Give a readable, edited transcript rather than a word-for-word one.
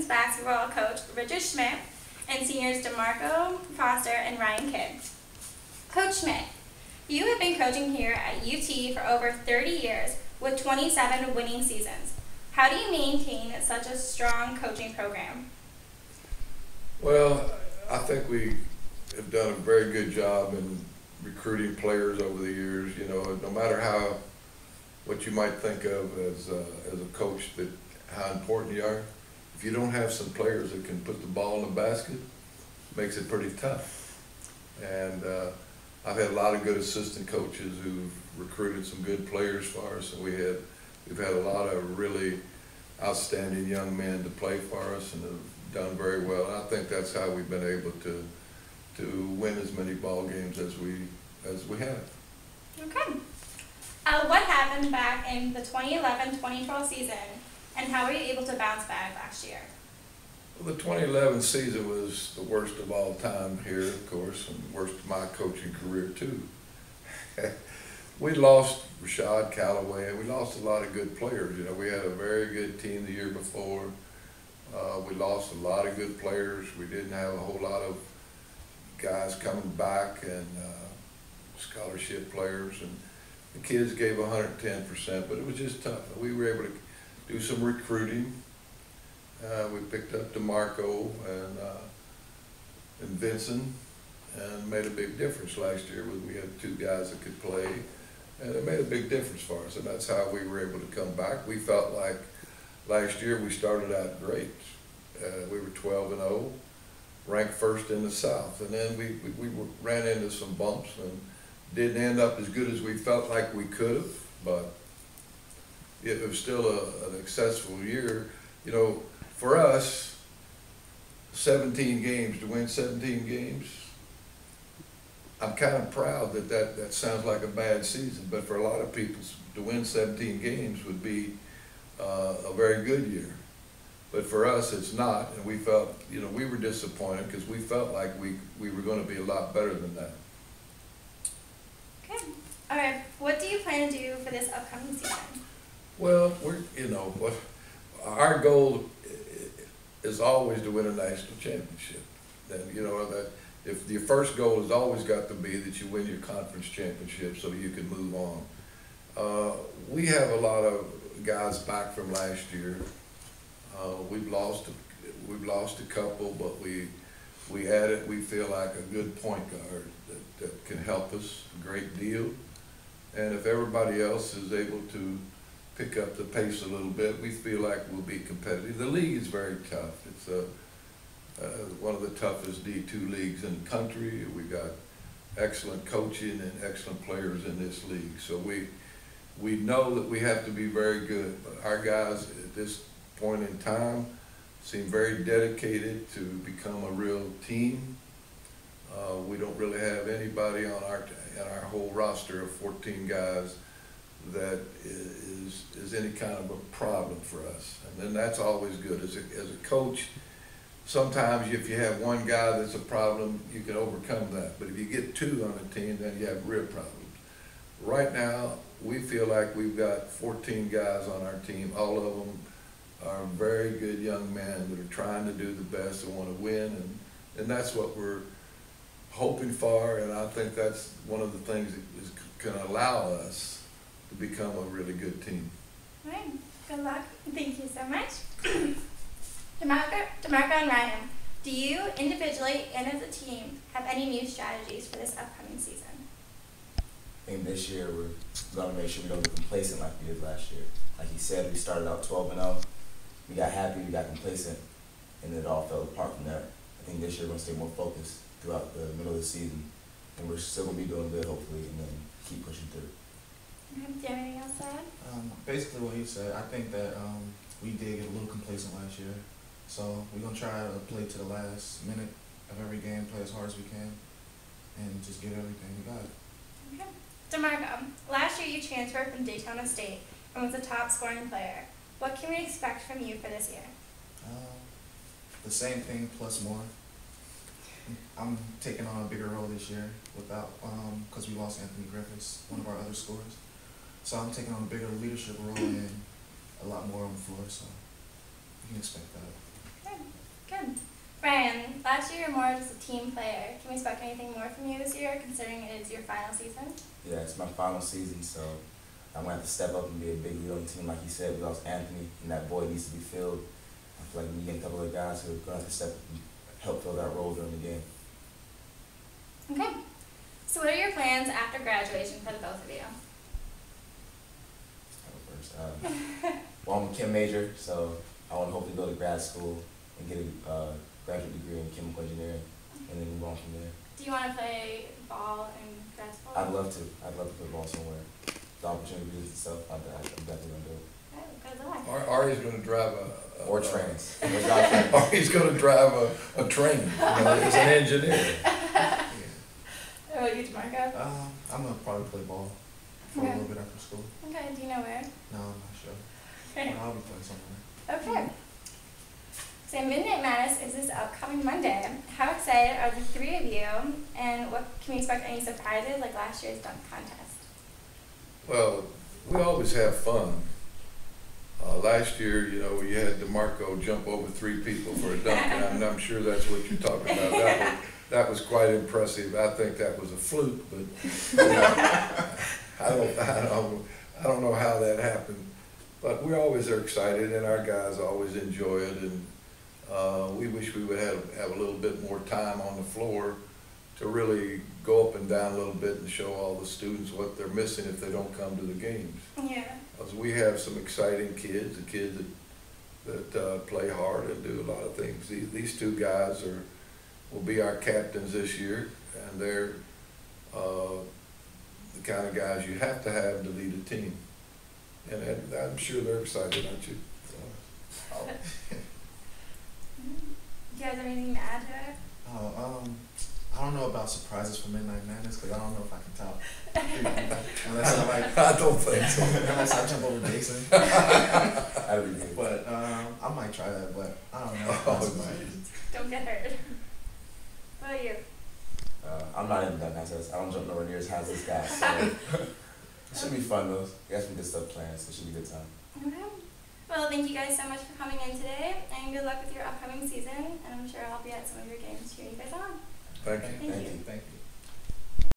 basketball coach Richard Schmidt and seniors DeMarco Foster and Ryan Kidd. Coach Schmidt, you have been coaching here at UT for over 30 years with 27 winning seasons. How do you maintain such a strong coaching program? Well, I think we have done a very good job in recruiting players over the years. You know, no matter what you might think of as a coach, that how important you are, if you don't have some players that can put the ball in the basket, it makes it pretty tough. And I've had a lot of good assistant coaches who've recruited some good players for us, and we've had a lot of really outstanding young men to play for us and have done very well. And I think that's how we've been able to win as many ball games as we have. Okay. What happened back in the 2011-2012 season, and how were you able to bounce back last year? Well, the 2011 season was the worst of all time here, of course, and worst of my coaching career too. We lost Rashad Callaway, and we lost a lot of good players. You know, we had a very good team the year before. We lost a lot of good players. We didn't have a whole lot of guys coming back and scholarship players, and the kids gave 110%, but it was just tough. We were able to do some recruiting. We picked up DeMarco and Vincent, and made a big difference last year. We had two guys that could play, and it made a big difference for us, and that's how we were able to come back. We felt like last year we started out great. We were 12-0, ranked first in the South, and then we ran into some bumps and didn't end up as good as we felt like we could have, but it was still an successful year. You know, for us, 17 games, to win 17 games, I'm kind of proud that sounds like a bad season, but for a lot of people, to win 17 games would be a very good year. But for us, it's not, and we felt, you know, we were disappointed because we felt like we were going to be a lot better than that. Okay. All right. What do you plan to do for this upcoming season? Well, our goal is always to win a national championship. And you know that if your first goal has always got to be that you win your conference championship so you can move on. We have a lot of guys back from last year. We've lost a couple, but we added, we feel like, a good point guard that can help us a great deal. And if everybody else is able to pick up the pace a little bit, we feel like we'll be competitive. The league is very tough. It's one of the toughest D2 leagues in the country. We got excellent coaching and excellent players in this league. So we know that we have to be very good. But our guys at this point in time seem very dedicated to become a real team. We don't really have anybody on our whole roster of 14 guys that is any kind of a problem for us, and then that's always good. As a coach, sometimes if you have one guy that's a problem, you can overcome that. But if you get two on a team, then you have real problems. Right now, we feel like we've got 14 guys on our team. All of them are very good young men that are trying to do the best and want to win, and that's what we're hoping for, and I think that's one of the things that is going to allow us to become a really good team. All right. Good luck. Thank you so much. DeMarco and Ryan, do you individually and as a team have any new strategies for this upcoming season? I think this year we're going to make sure we don't get complacent like we did last year. Like you said, we started out 12-0. We got happy, we got complacent, and it all fell apart from there. I think this year we're going to stay more focused throughout the middle of the season, and we're still going to be doing good, hopefully, and then keep pushing through. Do you have anything else to add? Basically what he said, I think that we did get a little complacent last year, so we're going to try to play to the last minute of every game, play as hard as we can, and just give everything we got. Okay. DeMarco, last year you transferred from Daytona State and was a top scoring player. What can we expect from you for this year? The same thing plus more. I'm taking on a bigger role this year without, because we lost Anthony Griffiths, one of our other scorers. So I'm taking on a bigger leadership role and a lot more on the floor, so you can expect that. Good. Ryan, last year you were more just a team player. Can we expect anything more from you this year, considering it is your final season? Yeah, it's my final season, so I'm gonna have to step up and be a big leader on the team. Like you said, we lost Anthony, and that void needs to be filled. I feel like we get a couple of guys who are gonna have to step up and help fill that role during the game. Okay. So what are your plans after graduation for the both of you? Well, I'm a chem major, so I want to hopefully go to grad school and get a graduate degree in chemical engineering, and then move on from there. Do you want to play ball in grad school? I'd love to. I'd love to play ball somewhere. The opportunity presents itself. I'm definitely gonna do it. Okay, good luck. Ari's gonna drive Or trains. Ari's gonna drive a train, you know, as an engineer. What about you, DeMarco? I'm gonna probably play ball for a little bit after school. Okay, do you know where? No, I'm not sure. Okay. But I'll be playing somewhere. Okay. So Midnight Madness is this upcoming Monday. How excited are the three of you, and what can we expect any surprises like last year's dunk contest? Well, we always have fun. Last year, you know, you had DeMarco jump over 3 people for a dunk, and I'm sure that's what you're talking about. That was quite impressive. I think that was a fluke, but you know, I don't know how that happened. But we always are excited, and our guys always enjoy it. And we wish we would have a little bit more time on the floor to really go up and down a little bit and show all the students what they're missing if they don't come to the games. Yeah. Because we have some exciting kids, the kids that play hard and do a lot of things. These 2 guys will be our captains this year, and they're the kind of guys you have to lead a team. And I'm sure they're excited, aren't you? Do you guys have anything to add to it? I don't know about surprises for Midnight Madness because I don't know if I can top. Unless I don't think so. Unless I jump over Jason. That'd be good. But I might try that, but I don't know. Don't get hurt. What about you? I'm not in that contest. I don't jump nowhere near as high as this guy, so it should be fun though. We got some good stuff planned, so it should be a good time. Okay. Well, thank you guys so much for coming in today, and good luck with your upcoming season. And I'm sure I'll be at some of your games cheering you guys on. Thank you. Thank you. Thank you.